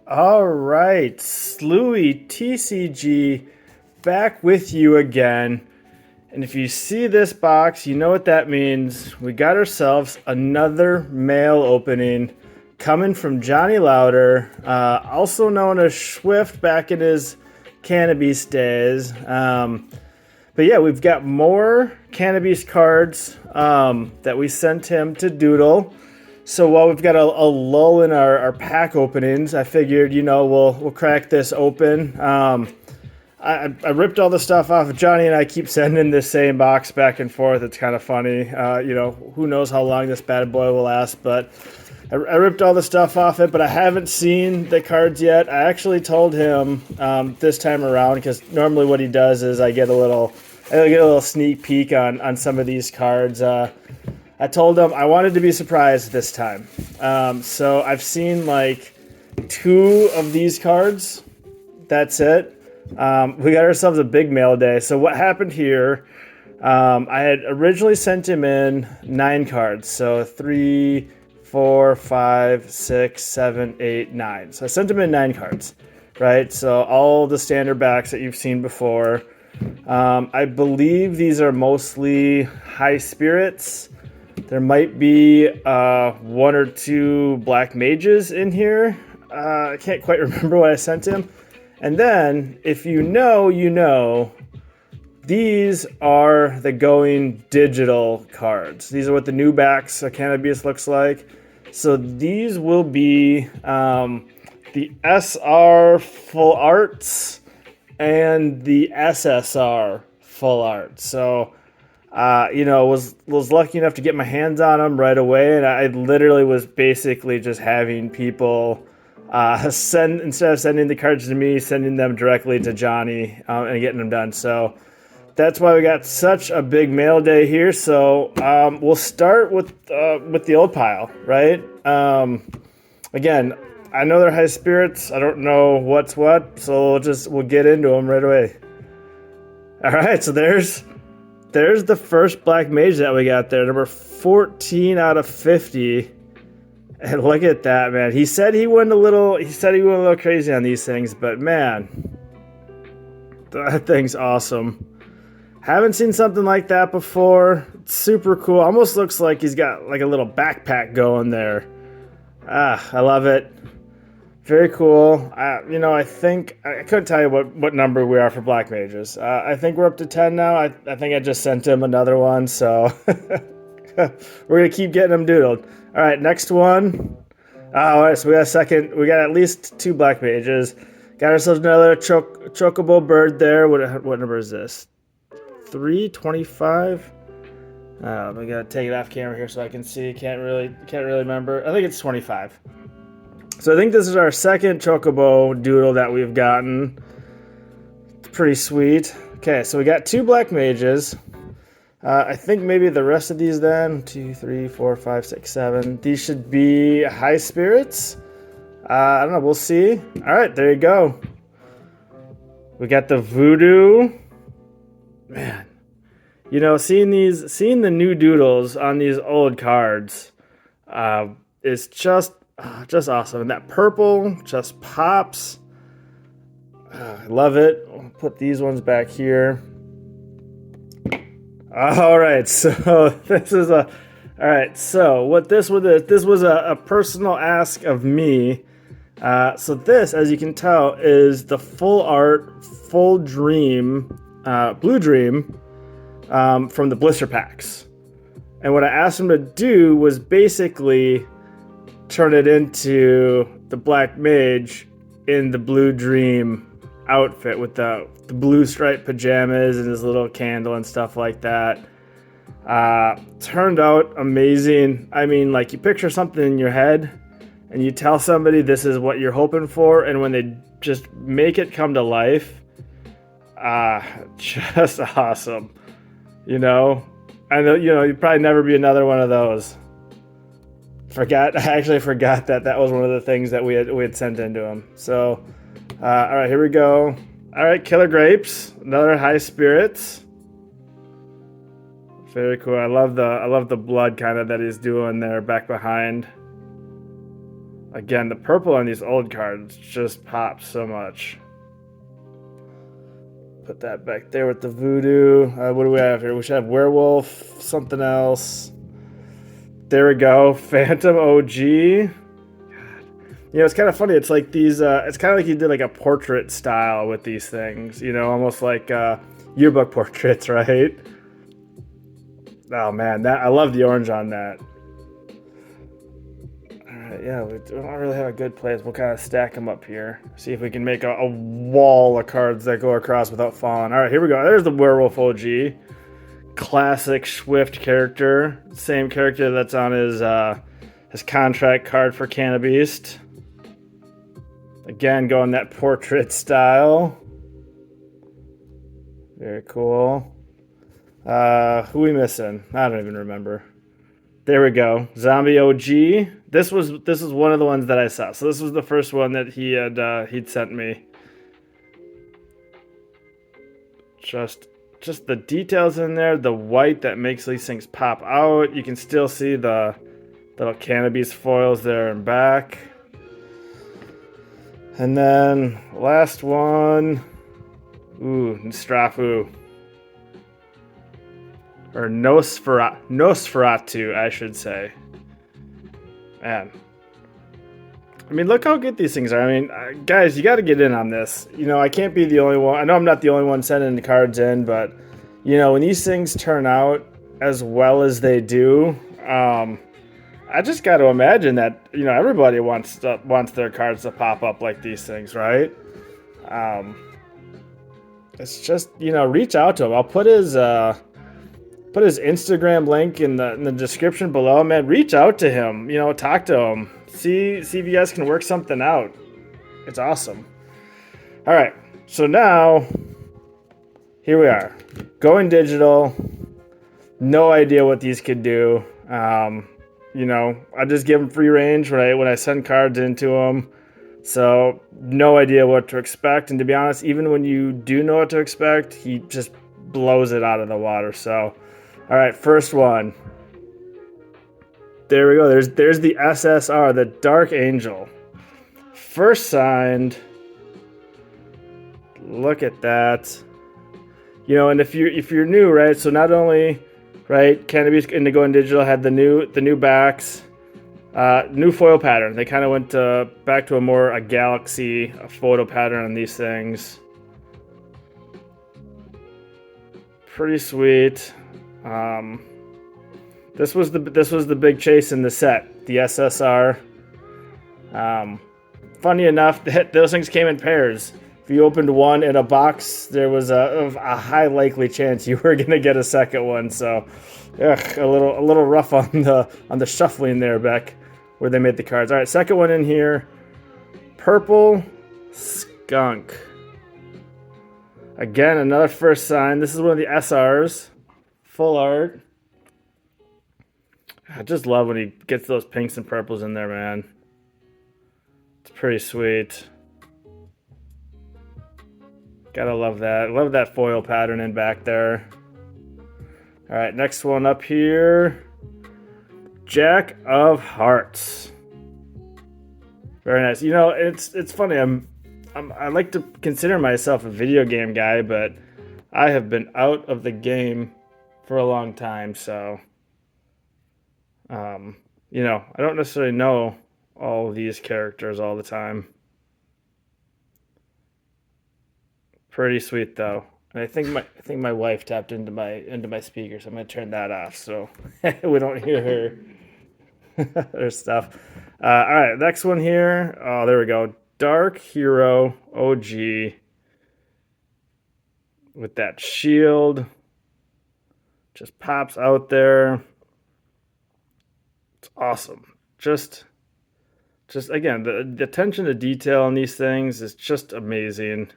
All right, Slewy TCG back with you again. And if you see this box, you know what that means. We got ourselves another mail opening coming from Johnny Lauder, also known as Schwift back in his CannaBeast days. But yeah, we've got more CannaBeast cards that we sent him to doodle. So while we've got a lull in our pack openings, I figured, we'll crack this open. I ripped all the stuff off. Johnny and I keep sending this same box back and forth. It's kind of funny. Who knows how long this bad boy will last, but I ripped all the stuff off it, but I haven't seen the cards yet. I actually told him this time around, because normally what he does is I get a little sneak peek on some of these cards. I told him I wanted to be surprised this time. So I've seen like 2 of these cards. That's it. We got ourselves a big mail day. So what happened here, I had originally sent him in 9 cards. So 3, 4, 5, 6, 7, 8, 9. So I sent him in 9 cards, right? So all the standard backs that you've seen before. I believe these are mostly high spirits. There might be 1 or 2 Black Mages in here. I can't quite remember what I sent him. And then, if you know, these are the going digital cards. These are what the new backs of CannaBeast looks like. So these will be the SR full arts and the SSR full art. So was lucky enough to get my hands on them right away, and I literally was basically just having people instead of sending the cards to me, sending them directly to Johnny and getting them done. So that's why we got such a big mail day here. So we'll start with the old pile, right? Again, I know they're high spirits. I don't know what's what, so we'll get into them right away. All right, so there's the first Black Mage that we got there, number 14 out of 50. And look at that, man. He said he went a little crazy on these things, but man, that thing's awesome. Haven't seen something like that before. It's super cool. Almost looks like he's got like a little backpack going there. I love it. Very cool. I think I couldn't tell you what number we are for Black Mages. I think we're up to 10 now. I think I just sent him another one, so we're gonna keep getting them doodled. All right, next one. All right, so we got a second. We got at least 2 Black Mages. Got ourselves another chocobo bird there. What number is this? 325. We gotta take it off camera here so I can see. Can't really remember. I think it's 25. So I think this is our second chocobo doodle that we've gotten. It's pretty sweet. Okay, so we got 2 Black Mages. I think maybe the rest of these then, 2, 3, 4, 5, 6, 7. These should be high spirits. I don't know, we'll see. All right, there you go. We got the voodoo. Man, seeing the new doodles on these old cards is just awesome. And that purple just pops. I love it. I'll put these ones back here. All right, so what this was a personal ask of me. So this, as you can tell, is the full art, full dream, blue dream from the blister packs. And what I asked him to do was basically turn it into the Black Mage in the blue dream outfit with the blue striped pajamas and his little candle and stuff like that. Turned out amazing. I mean, like, you picture something in your head and you tell somebody this is what you're hoping for, and when they just make it come to life, just awesome. I know, you'd probably never be another one of those. I actually forgot that was one of the things that we had sent into him. So, all right, here we go. All right, Killer Grapes, another high spirits. Very cool. I love the blood kind of that he's doing there back behind. Again, the purple on these old cards just pops so much. Put that back there with the voodoo. What do we have here? We should have werewolf, something else. There we go. Phantom OG. You know, it's kind of funny. It's like these, it's kind of like you did like a portrait style with these things, you know, almost like yearbook portraits, right? Oh man, I love the orange on that. Yeah, we don't really have a good place. We'll kind of stack them up here. See if we can make a wall of cards that go across without falling. All right, here we go. There's the Werewolf OG. Classic Schwift character. Same character that's on his contract card for CannaBeast. Again, going that portrait style. Very cool. Who we missing? I don't even remember. There we go. Zombie OG. This was one of the ones that I saw. So this was the first one that he'd sent me. Just the details in there, the white that makes these things pop out. You can still see the little CannaBeast foils there and back. And then last one. Ooh, Nosferatu. Or Nosferatu, I should say. Man. I mean, look how good these things are. I mean, guys, you got to get in on this. You know, I can't be the only one. I know I'm not the only one sending the cards in, but, you know, when these things turn out as well as they do, I just got to imagine that, you know, everybody wants their cards to pop up like these things, right? It's just, you know, reach out to him. I'll put his Instagram link in the description below. Man, reach out to him. You know, talk to him. See if you guys can work something out. It's awesome. All right, so now here we are, going digital. No idea what these could do. You know, I just give them free range when I send cards into them. So no idea what to expect. And to be honest, even when you do know what to expect, he just blows it out of the water. So. All right, first one. There we go. There's the SSR, the Dark Angel. First signed. Look at that. You know, and if you're new, right? So not only, right, CannaBeast Indigo and Digital had the new backs, new foil pattern. They kind of went back to a galaxy photo pattern on these things. Pretty sweet. This was the big chase in the set, the SSR. Funny enough, those things came in pairs. If you opened one in a box, there was a high likely chance you were gonna get a second one. So, a little rough on the shuffling there, Beck, where they made the cards. All right, second one in here, Purple Skunk. Again, another first sign. This is one of the SRs. Full art. I just love when he gets those pinks and purples in there, man. It's pretty sweet. Gotta love that. Love that foil pattern in back there. All right, next one up here. Jack of Hearts. Very nice. You know, it's funny. I like to consider myself a video game guy, but I have been out of the game for a long time, so you know, I don't necessarily know all of these characters all the time. Pretty sweet though. And I think my wife tapped into my speaker, so I'm gonna turn that off so we don't hear her stuff. All right, next one here. Oh, there we go. Dark Hero OG with that shield. Just pops out there. It's awesome. Just again, the attention to detail on these things is just amazing.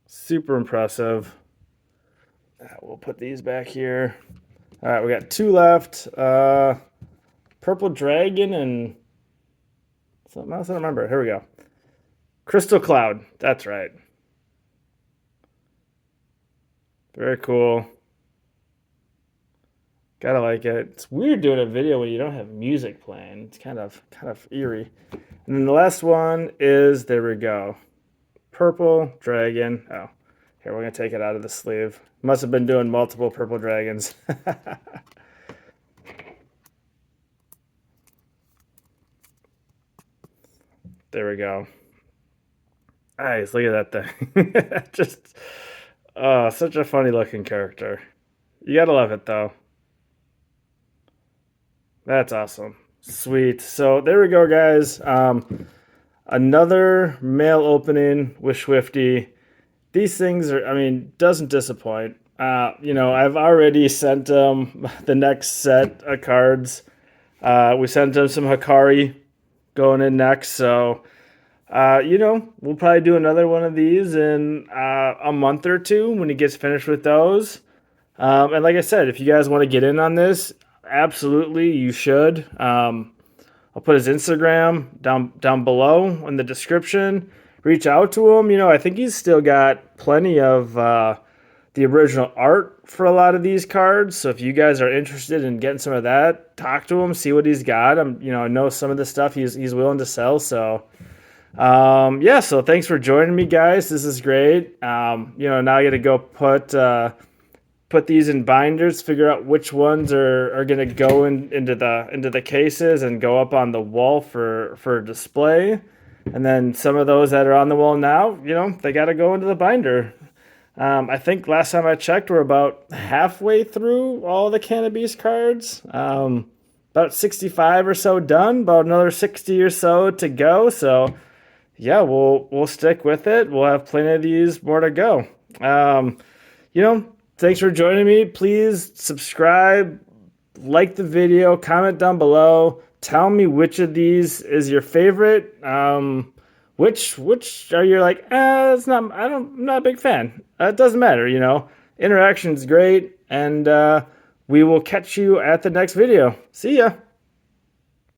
Super impressive. We'll put these back here. All right, we got two left. Purple Dragon and something else I don't remember. Here we go. Crystal Cloud. That's right. Very cool. Gotta like it. It's weird doing a video when you don't have music playing. It's kind of eerie. And then the last one is, there we go, purple dragon. Oh, here, we're gonna take it out of the sleeve. Must have been doing multiple purple dragons. There we go. Nice, look at that thing. Just, oh, such a funny looking character. You gotta love it though. That's awesome. Sweet. So there we go, guys. Another mail opening with Schwifty. These things are, I mean, doesn't disappoint. I've already sent them the next set of cards. We sent him some Hikari going in next. So, we'll probably do another one of these in a month or two when he gets finished with those. And like I said, if you guys want to get in on this, absolutely, you should. I'll put his Instagram down below in the description. Reach out to him. I think he's still got plenty of the original art for a lot of these cards. So if you guys are interested in getting some of that, talk to him, see what he's got. I know some of the stuff he's willing to sell. So so thanks for joining me, guys. This is great. Now I got to go put these in binders, figure out which ones are going to go into the cases and go up on the wall for display. And then some of those that are on the wall now, they got to go into the binder. I think last time I checked, we're about halfway through all the CannaBeast cards. About 65 or so done, about another 60 or so to go. So yeah, we'll stick with it. We'll have plenty of these more to go. Thanks for joining me. Please subscribe, like the video, comment down below. Tell me which of these is your favorite. Which are you like, I'm not a big fan. It doesn't matter, Interaction's great, and we will catch you at the next video. See ya.